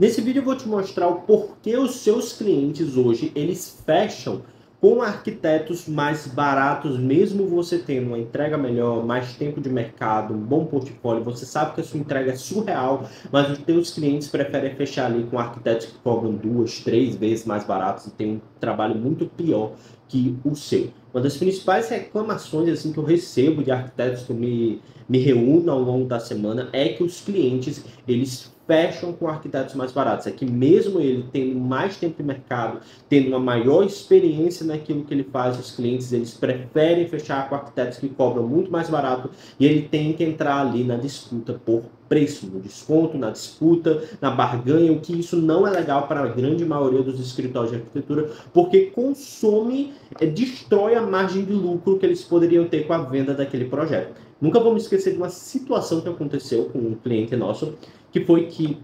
Nesse vídeo eu vou te mostrar o porquê os seus clientes hoje, eles fecham com arquitetos mais baratos, mesmo você tendo uma entrega melhor, mais tempo de mercado, um bom portfólio. Você sabe que a sua entrega é surreal, mas os teus clientes preferem fechar ali com arquitetos que cobram 2, 3 vezes mais baratos e tem um trabalho muito pior que o seu. Uma das principais reclamações assim que eu recebo de arquitetos que eu me reúno ao longo da semana é que os clientes, eles fecham com arquitetos mais baratos. É que mesmo ele tendo mais tempo de mercado, tendo uma maior experiência naquilo que ele faz, os clientes, eles preferem fechar com arquitetos que cobram muito mais barato e ele tem que entrar ali na disputa por preço, no desconto, na disputa, na barganha, o que isso não é legal para a grande maioria dos escritórios de arquitetura, porque consome, destrói a margem de lucro que eles poderiam ter com a venda daquele projeto. Nunca vou me esquecer de uma situação que aconteceu com um cliente nosso, que foi que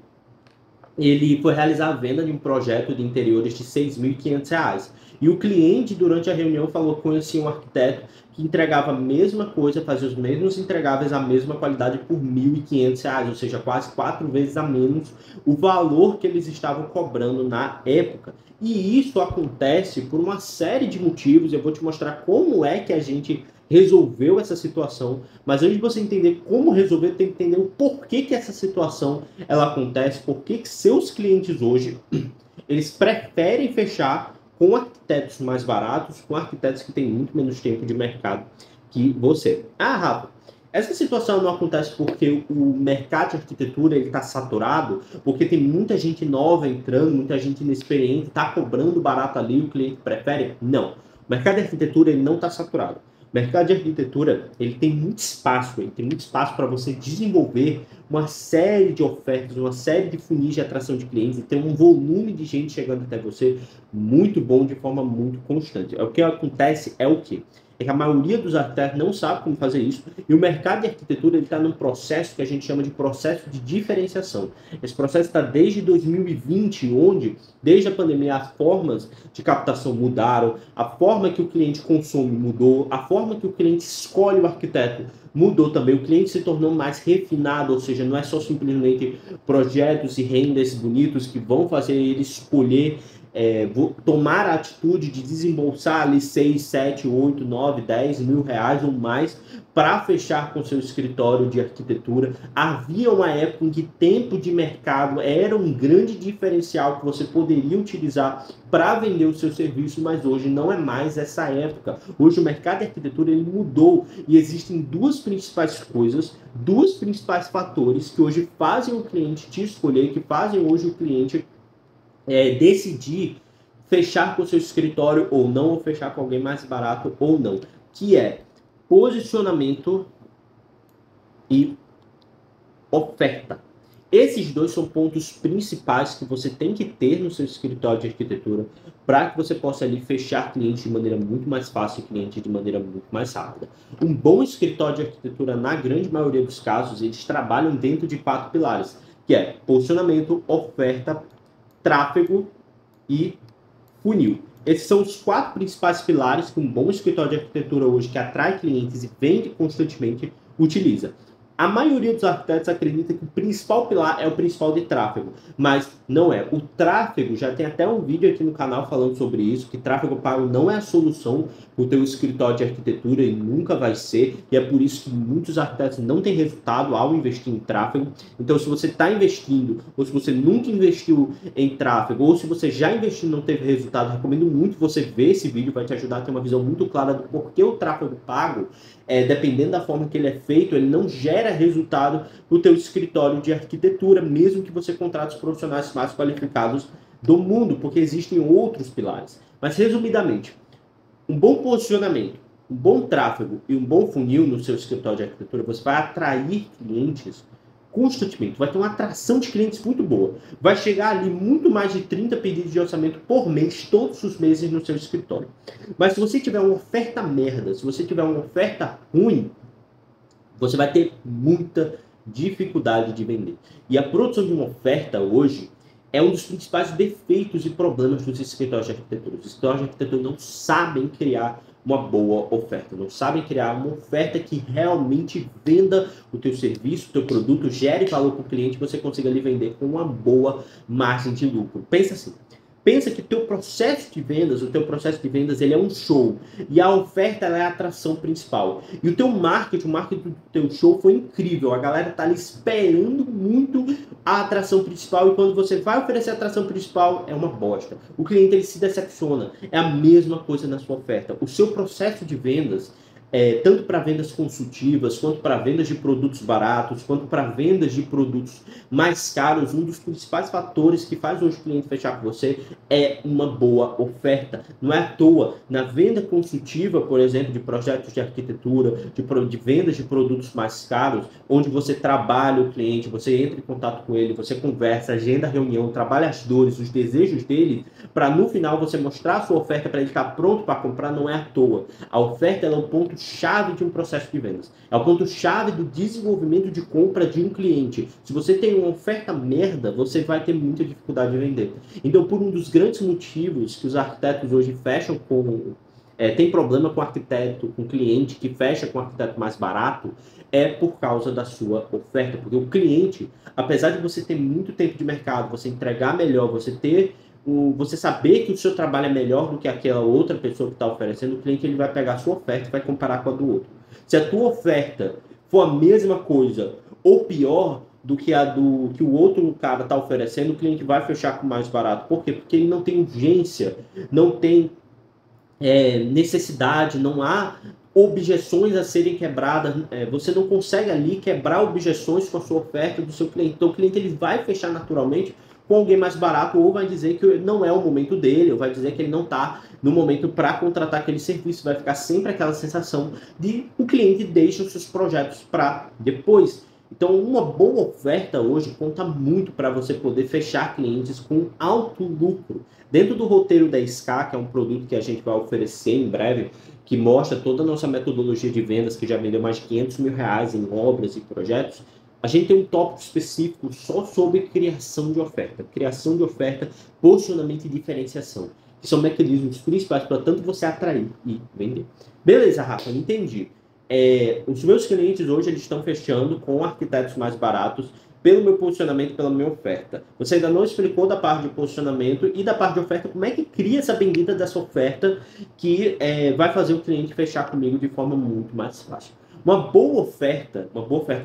ele foi realizar a venda de um projeto de interiores de R$ 6.500. E o cliente, durante a reunião, falou que conhecia um arquiteto que entregava a mesma coisa, fazia os mesmos entregáveis, a mesma qualidade por R$ 1.500, ou seja, quase 4 vezes a menos o valor que eles estavam cobrando na época. E isso acontece por uma série de motivos. Eu vou te mostrar como é que a gente resolveu essa situação, mas antes de você entender como resolver, tem que entender o porquê que essa situação ela acontece, porquê que seus clientes hoje, eles preferem fechar com arquitetos mais baratos, com arquitetos que têm muito menos tempo de mercado que você. Ah, Rafa, essa situação não acontece porque o mercado de arquitetura está saturado, porque tem muita gente nova entrando, muita gente inexperiente, está cobrando barato ali, o cliente prefere? Não. O mercado de arquitetura ele não está saturado. O mercado de arquitetura ele tem muito espaço para você desenvolver uma série de ofertas, uma série de funis de atração de clientes e ter um volume de gente chegando até você muito bom de forma muito constante. O que acontece é o quê? É que a maioria dos arquitetos não sabe como fazer isso e o mercado de arquitetura está num processo que a gente chama de processo de diferenciação. Esse processo está desde 2020, onde, desde a pandemia, as formas de captação mudaram, a forma que o cliente consome mudou, a forma que o cliente escolhe o arquiteto mudou também. O cliente se tornou mais refinado, ou seja, não é só simplesmente projetos e renders bonitos que vão fazer ele escolher tomar a atitude de desembolsar ali 6, 7, 8, 9, 10 mil reais ou mais para fechar com seu escritório de arquitetura. Havia uma época em que tempo de mercado era um grande diferencial que você poderia utilizar para vender o seu serviço, mas hoje não é mais essa época. Hoje o mercado de arquitetura ele mudou e existem duas principais coisas, dois principais fatores que hoje fazem o cliente te escolher, que fazem hoje o cliente decidir fechar com o seu escritório ou não, ou fechar com alguém mais barato ou não, que é posicionamento e oferta. Esses dois são pontos principais que você tem que ter no seu escritório de arquitetura para que você possa ali fechar clientes de maneira muito mais fácil e clientes de maneira muito mais rápida. Um bom escritório de arquitetura, na grande maioria dos casos, eles trabalham dentro de 4 pilares, que é posicionamento, oferta, tráfego e funil. Esses são os 4 principais pilares que um bom escritório de arquitetura hoje, que atrai clientes e vende constantemente, utiliza. A maioria dos arquitetos acredita que o principal pilar é o principal de tráfego, mas não é. O tráfego, já tem até um vídeo aqui no canal falando sobre isso, que tráfego pago não é a solução para o teu escritório de arquitetura e nunca vai ser, e é por isso que muitos arquitetos não têm resultado ao investir em tráfego. Então, se você está investindo, ou se você nunca investiu em tráfego, ou se você já investiu e não teve resultado, recomendo muito você ver esse vídeo, vai te ajudar a ter uma visão muito clara do porquê o tráfego pago, dependendo da forma que ele é feito, ele não gera resultado no teu escritório de arquitetura, mesmo que você contrate os profissionais mais qualificados do mundo, porque existem outros pilares. Mas, resumidamente, um bom posicionamento, um bom tráfego e um bom funil no seu escritório de arquitetura, você vai atrair clientes constantemente, vai ter uma atração de clientes muito boa. Vai chegar ali muito mais de 30 pedidos de orçamento por mês, todos os meses no seu escritório. Mas se você tiver uma oferta merda, se você tiver uma oferta ruim, você vai ter muita dificuldade de vender. E a produção de uma oferta hoje é um dos principais defeitos e problemas dos escritórios de arquitetura. Os escritórios de arquitetura não sabem criar uma boa oferta, não sabem criar uma oferta que realmente venda o teu serviço, o teu produto, gere valor para o cliente, você consiga lhe vender com uma boa margem de lucro. Pensa assim. Pensa que o teu processo de vendas, ele é um show. E a oferta, ela é a atração principal. E o marketing do teu show foi incrível. A galera tá ali esperando muito a atração principal. E quando você vai oferecer a atração principal, é uma bosta. O cliente, ele se decepciona. É a mesma coisa na sua oferta. O seu processo de vendas, tanto para vendas consultivas, quanto para vendas de produtos baratos, quanto para vendas de produtos mais caros, um dos principais fatores que faz hoje o cliente fechar com você é uma boa oferta. Não é à toa, na venda consultiva, por exemplo, de projetos de arquitetura, de vendas de produtos mais caros, onde você trabalha o cliente, você entra em contato com ele, você conversa, agenda a reunião, trabalha as dores, os desejos dele, para no final você mostrar a sua oferta para ele estar pronto para comprar, não é à toa. A oferta, ela é o ponto-chave de um processo de vendas. É o ponto-chave do desenvolvimento de compra de um cliente. Se você tem uma oferta merda, você vai ter muita dificuldade de vender. Então, por um dos grandes motivos que os arquitetos hoje fecham tem problema com arquiteto, com cliente que fecha com arquiteto mais barato, é por causa da sua oferta. Porque o cliente, apesar de você ter muito tempo de mercado, você entregar melhor, você saber que o seu trabalho é melhor do que aquela outra pessoa que está oferecendo, o cliente, ele vai pegar a sua oferta e vai comparar com a do outro. Se a tua oferta for a mesma coisa ou pior do que a do que o outro cara está oferecendo, o cliente vai fechar com mais barato. Por quê? Porque ele não tem urgência, não tem necessidade, não há objeções a serem quebradas, você não consegue ali quebrar objeções com a sua oferta do seu cliente. Então o cliente, ele vai fechar naturalmente com alguém mais barato, ou vai dizer que não é o momento dele, ou vai dizer que ele não está no momento para contratar aquele serviço. Vai ficar sempre aquela sensação de o cliente deixa os seus projetos para depois. Então, uma boa oferta hoje conta muito para você poder fechar clientes com alto lucro. Dentro do roteiro da SK, que é um produto que a gente vai oferecer em breve, que mostra toda a nossa metodologia de vendas, que já vendeu mais de 500 mil reais em obras e projetos, a gente tem um tópico específico só sobre criação de oferta, posicionamento e diferenciação, que são mecanismos principais para tanto você atrair e vender. Beleza, Rafa, entendi. Os meus clientes hoje, eles estão fechando com arquitetos mais baratos pelo meu posicionamento, pela minha oferta. Você ainda não explicou da parte de posicionamento e da parte de oferta, como é que cria essa bendita dessa oferta que vai fazer o cliente fechar comigo de forma muito mais fácil. Uma boa oferta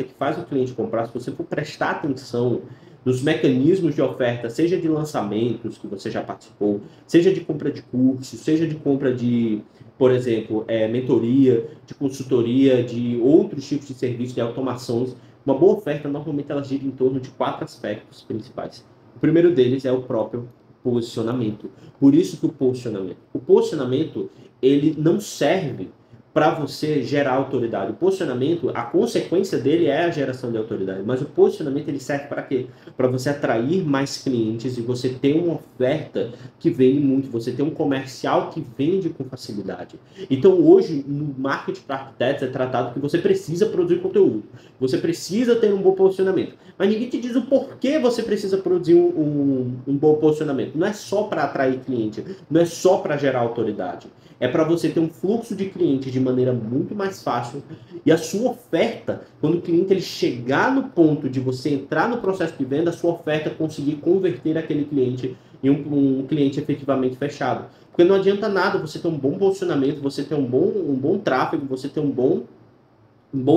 que faz o cliente comprar, se você for prestar atenção nos mecanismos de oferta, seja de lançamentos que você já participou, seja de compra de cursos, seja de compra de, por exemplo, mentoria, de consultoria, de outros tipos de serviços, de automações, uma boa oferta, normalmente, ela gira em torno de 4 aspectos principais. O primeiro deles é o próprio posicionamento. Por isso que o posicionamento, ele não serve para você gerar autoridade. O posicionamento, a consequência dele é a geração de autoridade, mas o posicionamento, ele serve para quê? Para você atrair mais clientes e você ter uma oferta que vende muito, você ter um comercial que vende com facilidade. Então hoje, no marketing para arquitetos, é tratado que você precisa produzir conteúdo, você precisa ter um bom posicionamento, mas ninguém te diz o porquê você precisa produzir um bom posicionamento. Não é só para atrair cliente, não é só para gerar autoridade. É para você ter um fluxo de clientes de maneira muito mais fácil e a sua oferta, quando o cliente ele chegar no ponto de você entrar no processo de venda, a sua oferta conseguir converter aquele cliente em um cliente efetivamente fechado. Porque não adianta nada você ter um bom posicionamento, você ter um bom tráfego, você ter um bom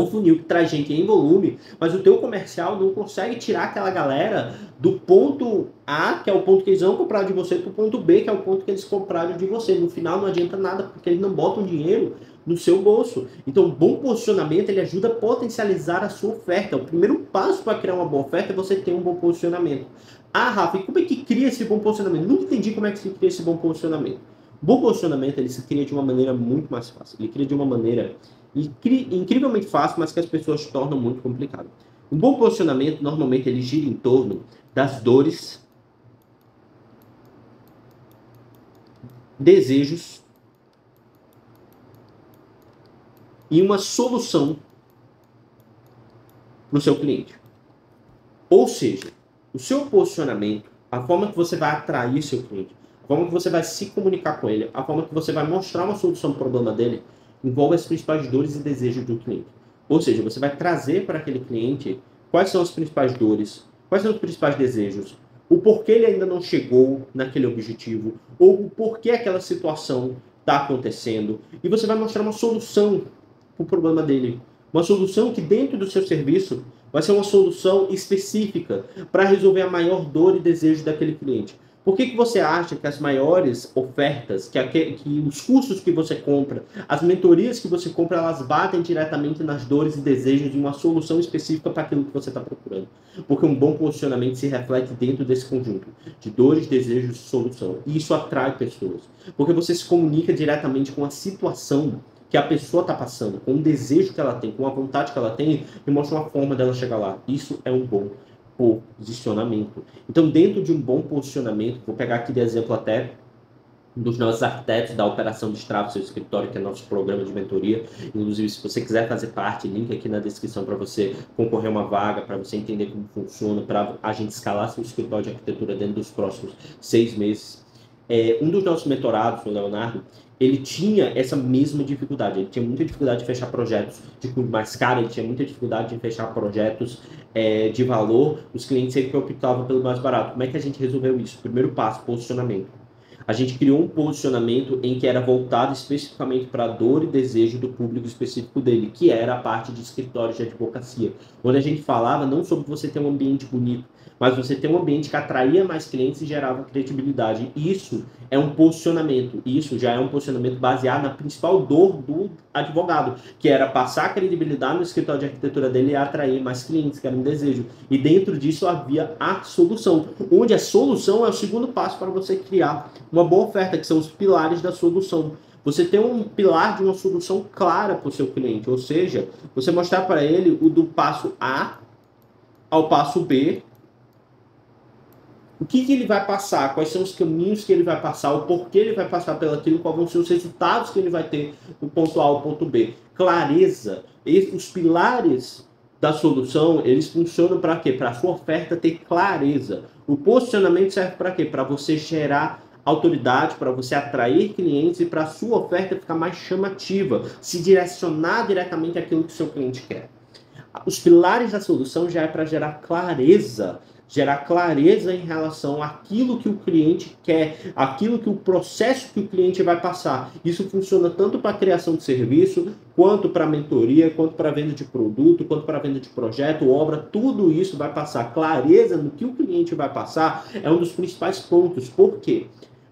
funil que traz gente em volume, mas o teu comercial não consegue tirar aquela galera do ponto A, que é o ponto que eles vão comprar de você, para o ponto B, que é o ponto que eles compraram de você. No final não adianta nada, porque eles não botam dinheiro no seu bolso. Então, bom posicionamento, ele ajuda a potencializar a sua oferta. O primeiro passo para criar uma boa oferta é você ter um bom posicionamento. Ah, Rafa, e como é que cria esse bom posicionamento? Nunca entendi como é que se cria esse bom posicionamento. O bom posicionamento, ele se cria de uma maneira muito mais fácil. Ele cria de uma maneira incrivelmente fácil, mas que as pessoas tornam muito complicado. Um bom posicionamento, normalmente, ele gira em torno das dores, desejos e uma solução para o seu cliente. Ou seja, o seu posicionamento, a forma que você vai atrair seu cliente, a forma que você vai se comunicar com ele, a forma que você vai mostrar uma solução para o problema dele, envolve as principais dores e desejos do cliente. Ou seja, você vai trazer para aquele cliente quais são as principais dores, quais são os principais desejos, o porquê ele ainda não chegou naquele objetivo, ou o porquê aquela situação está acontecendo, e você vai mostrar uma solução para o problema dele. Uma solução que dentro do seu serviço vai ser uma solução específica para resolver a maior dor e desejo daquele cliente. Por que você acha que as maiores ofertas, que os cursos que você compra, as mentorias que você compra, elas batem diretamente nas dores e desejos de uma solução específica para aquilo que você está procurando? Porque um bom posicionamento se reflete dentro desse conjunto de dores, desejos e solução. E isso atrai pessoas. Porque você se comunica diretamente com a situação que a pessoa está passando, com o desejo que ela tem, com a vontade que ela tem, e mostra uma forma dela chegar lá. Isso é um bom posicionamento. Então, dentro de um bom posicionamento, vou pegar aqui de exemplo até um dos nossos arquitetos da operação Destrava Seu Escritório, que é nosso programa de mentoria. Inclusive, se você quiser fazer parte, link aqui na descrição para você concorrer a uma vaga, para você entender como funciona, para a gente escalar seu escritório de arquitetura dentro dos próximos 6 meses. Um dos nossos mentorados, o Leonardo, ele tinha essa mesma dificuldade. Ele tinha muita dificuldade de fechar projetos de custo mais caro, ele tinha muita dificuldade de fechar projetos de valor. Os clientes sempre optavam pelo mais barato. Como é que a gente resolveu isso? Primeiro passo, posicionamento. A gente criou um posicionamento em que era voltado especificamente para a dor e desejo do público específico dele, que era a parte de escritórios de advocacia, onde a gente falava não sobre você ter um ambiente bonito, mas você ter um ambiente que atraía mais clientes e gerava credibilidade. Isso é um posicionamento. Isso já é um posicionamento baseado na principal dor do advogado, que era passar a credibilidade no escritório de arquitetura dele e atrair mais clientes, que era um desejo. E dentro disso havia a solução, onde a solução é o segundo passo para você criar uma boa oferta, que são os pilares da solução. Você tem um pilar de uma solução clara para o seu cliente, ou seja, você mostrar para ele o do passo A ao passo B, o que ele vai passar, quais são os caminhos que ele vai passar, o porquê ele vai passar pelaquilo, quais vão ser os resultados que ele vai ter do ponto A ao ponto B. Clareza. Os pilares da solução, eles funcionam para quê? Para a sua oferta ter clareza. O posicionamento serve para quê? Para você gerar autoridade, para você atrair clientes e para a sua oferta ficar mais chamativa, se direcionar diretamente àquilo que o seu cliente quer. Os pilares da solução já é para gerar clareza em relação àquilo que o cliente quer, aquilo que o processo que o cliente vai passar. Isso funciona tanto para a criação de serviço, quanto para a mentoria, quanto para a venda de produto, quanto para a venda de projeto, obra, tudo isso vai passar. Clareza no que o cliente vai passar é um dos principais pontos. Por quê?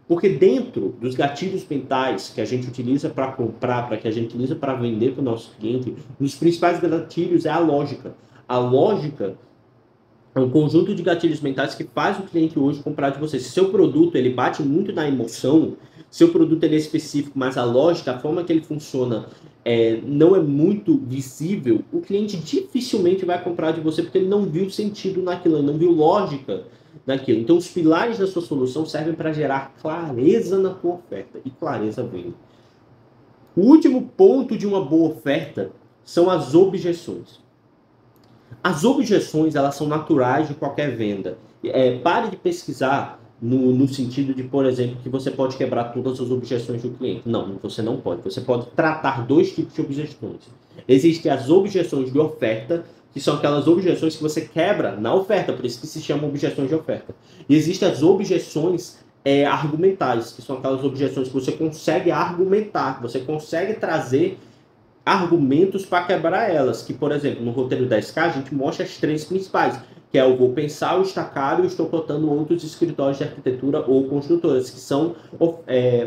Porque dentro dos gatilhos mentais que a gente utiliza para comprar, para que a gente utiliza para vender para o nosso cliente, um dos principais gatilhos é a lógica. A lógica é um conjunto de gatilhos mentais que faz o cliente hoje comprar de você. Se seu produto ele bate muito na emoção, seu produto ele é específico, mas a lógica, a forma que ele funciona não é muito visível, o cliente dificilmente vai comprar de você porque ele não viu sentido naquilo, ele não viu lógica naquilo. Então, os pilares da sua solução servem para gerar clareza na tua oferta. E clareza vem. O último ponto de uma boa oferta são as objeções. As objeções, elas são naturais de qualquer venda. Pare de pesquisar no sentido de, por exemplo, que você pode quebrar todas as objeções do cliente. Não, você não pode. Você pode tratar 2 tipos de objeções. Existem as objeções de oferta, que são aquelas objeções que você quebra na oferta, por isso que se chama objeções de oferta. E existem as objeções argumentais, que são aquelas objeções que você consegue argumentar, que você consegue trazer argumentos para quebrar elas, que, por exemplo, no roteiro 10K a gente mostra as 3 principais, que é o vou pensar, o está caro e estou cotando outros escritórios de arquitetura ou construtoras, que são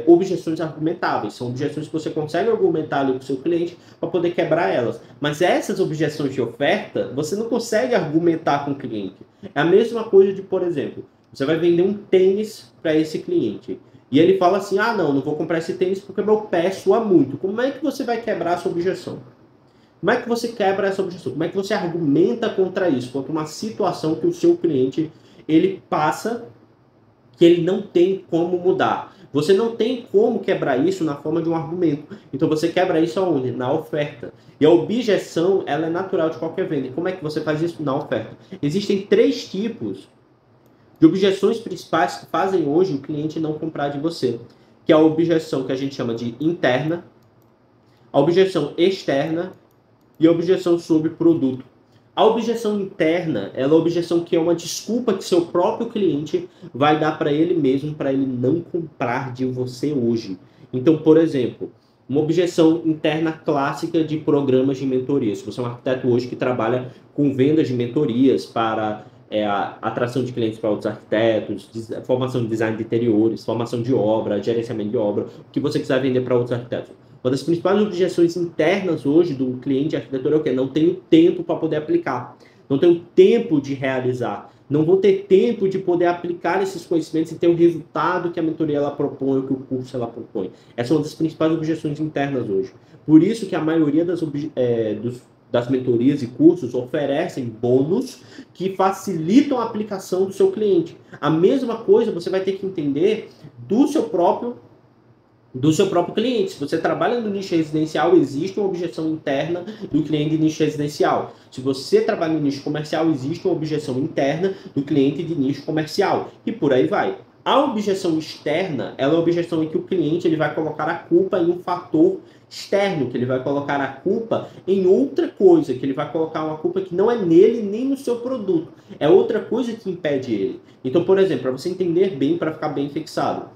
objeções argumentáveis, são objeções que você consegue argumentar ali com o seu cliente para poder quebrar elas. Mas essas objeções de oferta, você não consegue argumentar com o cliente. É a mesma coisa de, por exemplo, você vai vender um tênis para esse cliente. E ele fala assim, não vou comprar esse tênis porque meu pé sua muito. Como é que você vai quebrar essa objeção? Como é que você quebra essa objeção? Como é que você argumenta contra isso? Contra uma situação que o seu cliente, ele passa, que ele não tem como mudar. Você não tem como quebrar isso na forma de um argumento. Então você quebra isso aonde? Na oferta. E a objeção, ela é natural de qualquer venda. E como é que você faz isso na oferta? Existem 3 tipos de objeções principais que fazem hoje o cliente não comprar de você, que é a objeção que a gente chama de interna, a objeção externa e a objeção sobre produto. A objeção interna, ela é a objeção que é uma desculpa que seu próprio cliente vai dar para ele mesmo, para ele não comprar de você hoje. Então, por exemplo, uma objeção interna clássica de programas de mentoria. Se você é um arquiteto hoje que trabalha com vendas de mentorias para a atração de clientes para outros arquitetos, formação de design de interiores, formação de obra, gerenciamento de obra, o que você quiser vender para outros arquitetos. Uma das principais objeções internas hoje do cliente de arquitetura é o quê? Não tenho tempo para poder aplicar. Não tenho tempo de realizar. Não vou ter tempo de poder aplicar esses conhecimentos e ter o resultado que a mentoria ela propõe, ou que o curso ela propõe. Essa é uma das principais objeções internas hoje. Por isso que a maioria das mentorias e cursos oferecem bônus que facilitam a aplicação do seu cliente. A mesma coisa você vai ter que entender do seu próprio cliente. Se você trabalha no nicho residencial, existe uma objeção interna do cliente de nicho residencial. Se você trabalha no nicho comercial, existe uma objeção interna do cliente de nicho comercial. E por aí vai. A objeção externa, ela é a objeção em que o cliente ele vai colocar a culpa em um fator externo, que ele vai colocar a culpa em outra coisa, que ele vai colocar uma culpa que não é nele nem no seu produto. É outra coisa que impede ele. Então, por exemplo, para você entender bem, para ficar bem fixado,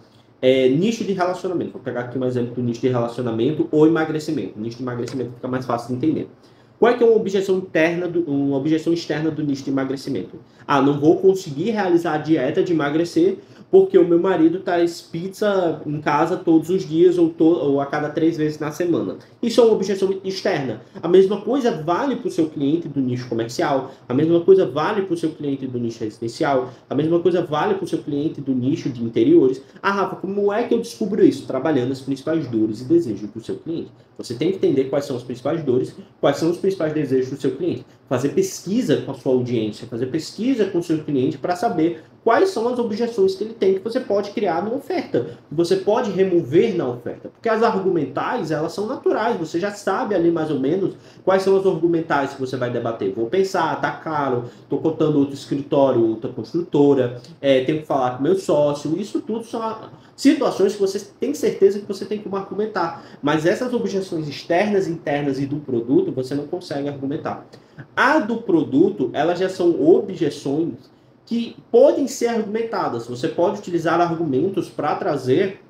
nicho de relacionamento. Vou pegar aqui um exemplo do nicho de relacionamento ou emagrecimento. Nicho de emagrecimento fica mais fácil de entender. Qual é que é uma objeção uma objeção externa do nicho de emagrecimento? Ah, não vou conseguir realizar a dieta de emagrecer porque o meu marido traz pizza em casa todos os dias ou a cada 3 vezes na semana. Isso é uma objeção externa. A mesma coisa vale para o seu cliente do nicho comercial, a mesma coisa vale para o seu cliente do nicho residencial, a mesma coisa vale para o seu cliente do nicho de interiores. Ah, Rafa, como é que eu descubro isso? Trabalhando as principais dores e desejos do seu cliente. Você tem que entender quais são as principais dores, quais são os principais desejos do seu cliente. Fazer pesquisa com a sua audiência, fazer pesquisa com o seu cliente para saber quais são as objeções que ele tem que você pode criar na oferta, que você pode remover na oferta. Porque as argumentais, elas são naturais, você já sabe ali mais ou menos quais são as argumentais que você vai debater. Vou pensar, tá caro, tô cotando outro escritório, outra construtora, tenho que falar com meu sócio, isso tudo são situações que você tem certeza que você tem como argumentar. Mas essas objeções externas, internas e do produto, você não consegue argumentar. A do produto, elas já são objeções que podem ser argumentadas. Você pode utilizar argumentos para trazer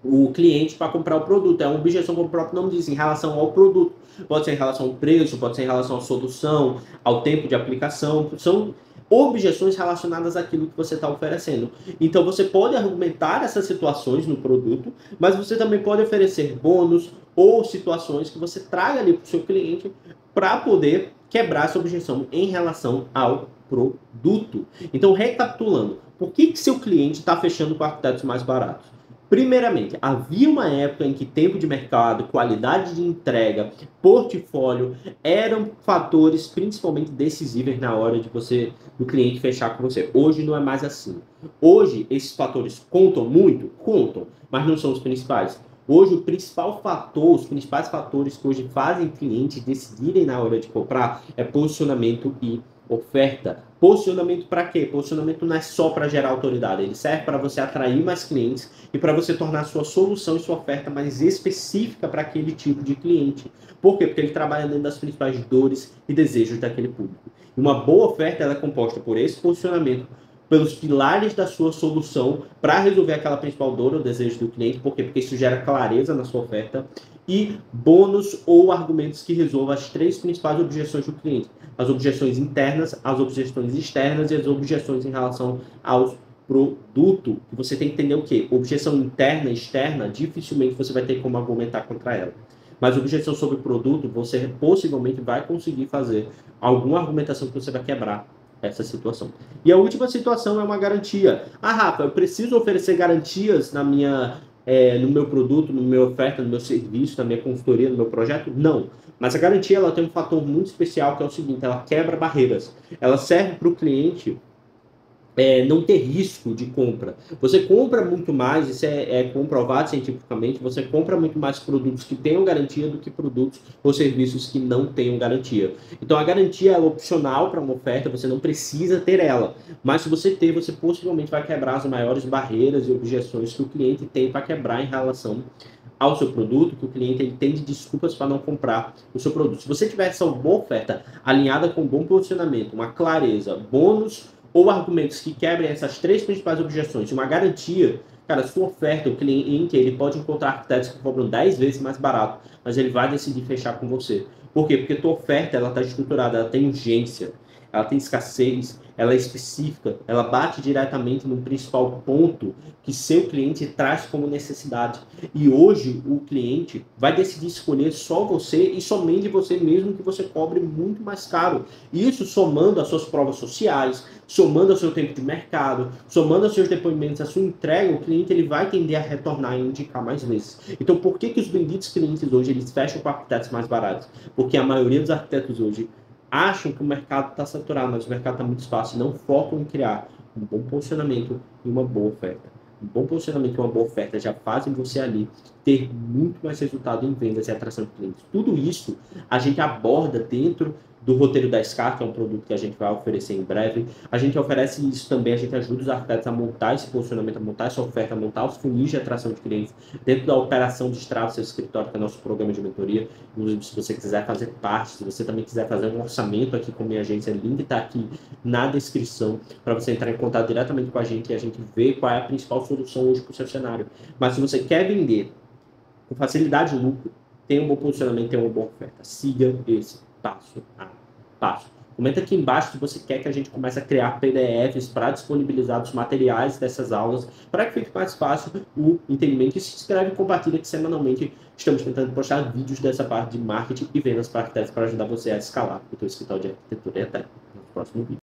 o cliente para comprar o produto. É uma objeção, como o próprio nome diz, em relação ao produto. Pode ser em relação ao preço, pode ser em relação à solução, ao tempo de aplicação. São objeções relacionadas àquilo que você está oferecendo. Então, você pode argumentar essas situações no produto, mas você também pode oferecer bônus ou situações que você traga ali para o seu cliente para poder quebrar essa objeção em relação ao produto. Então, recapitulando, por que seu cliente está fechando com arquitetos mais baratos? Primeiramente, havia uma época em que tempo de mercado, qualidade de entrega, portfólio eram fatores principalmente decisivos na hora do cliente fechar com você. Hoje não é mais assim. Hoje esses fatores contam muito? Contam, mas não são os principais. Hoje o principal fator, os principais fatores que hoje fazem clientes decidirem na hora de comprar é posicionamento e oferta. Posicionamento para quê? Posicionamento não é só para gerar autoridade, ele serve para você atrair mais clientes e para você tornar a sua solução e sua oferta mais específica para aquele tipo de cliente. Por quê? Porque ele trabalha dentro das principais dores e desejos daquele público. E uma boa oferta ela é composta por esse posicionamento, pelos pilares da sua solução para resolver aquela principal dor ou desejo do cliente. Por quê? Porque isso gera clareza na sua oferta e bônus ou argumentos que resolvam as 3 principais objeções do cliente. As objeções internas, as objeções externas e as objeções em relação ao produto. Você tem que entender o quê? Objeção interna e externa, dificilmente você vai ter como argumentar contra ela. Mas objeção sobre o produto, você possivelmente vai conseguir fazer alguma argumentação que você vai quebrar essa situação. E a última situação é uma garantia. Ah, Rafa, eu preciso oferecer garantias no meu produto, na minha oferta, no meu serviço, na minha consultoria, no meu projeto? Não. Mas a garantia ela tem um fator muito especial que é o seguinte, ela quebra barreiras. Ela serve para o cliente não ter risco de compra. Você compra muito mais, isso é comprovado cientificamente, você compra muito mais produtos que tenham garantia do que produtos ou serviços que não tenham garantia. Então a garantia é opcional para uma oferta, você não precisa ter ela. Mas se você ter, você possivelmente vai quebrar as maiores barreiras e objeções que o cliente tem para quebrar em relação ao seu produto, que o cliente ele tem de desculpas para não comprar o seu produto. Se você tiver essa boa oferta alinhada com um bom posicionamento, uma clareza, bônus ou argumentos que quebrem essas três principais objeções, uma garantia, cara, sua oferta, o cliente ele pode encontrar arquitetos que cobram 10 vezes mais barato, mas ele vai decidir fechar com você. Por quê? Porque tua oferta ela está estruturada, ela tem urgência, ela tem escassez, ela é específica, ela bate diretamente no principal ponto que seu cliente traz como necessidade. E hoje o cliente vai decidir escolher só você e somente você mesmo que você cobre muito mais caro. Isso somando as suas provas sociais, somando ao seu tempo de mercado, somando aos seus depoimentos, a sua entrega, o cliente ele vai tender a retornar e indicar mais vezes. Então, por que os benditos clientes hoje eles fecham com arquitetos mais baratos? Porque a maioria dos arquitetos hoje acham que o mercado está saturado, mas o mercado está muito fácil, não focam em criar um bom posicionamento e uma boa oferta. Um bom posicionamento e uma boa oferta já fazem você ali ter muito mais resultado em vendas e atração de clientes. Tudo isso a gente aborda dentro do roteiro da SCAR, que é um produto que a gente vai oferecer em breve. A gente oferece isso também, a gente ajuda os arquitetos a montar esse posicionamento, a montar essa oferta, a montar os funis de atração de clientes dentro da operação de Destrava Seu Escritório, que é nosso programa de mentoria. Inclusive, se você quiser fazer parte, se você também quiser fazer um orçamento aqui com a minha agência, o link está aqui na descrição para você entrar em contato diretamente com a gente e a gente ver qual é a principal solução hoje para o seu cenário. Mas se você quer vender com facilidade e lucro, tem um bom posicionamento, tem uma boa oferta. Siga esse passo a passo. Comenta aqui embaixo se você quer que a gente comece a criar PDFs para disponibilizar os materiais dessas aulas, para que fique mais fácil o entendimento. E se inscreve e compartilha que semanalmente estamos tentando postar vídeos dessa parte de marketing e vendas para arquitetos para ajudar você a escalar o seu escritório de arquitetura. E até no próximo vídeo.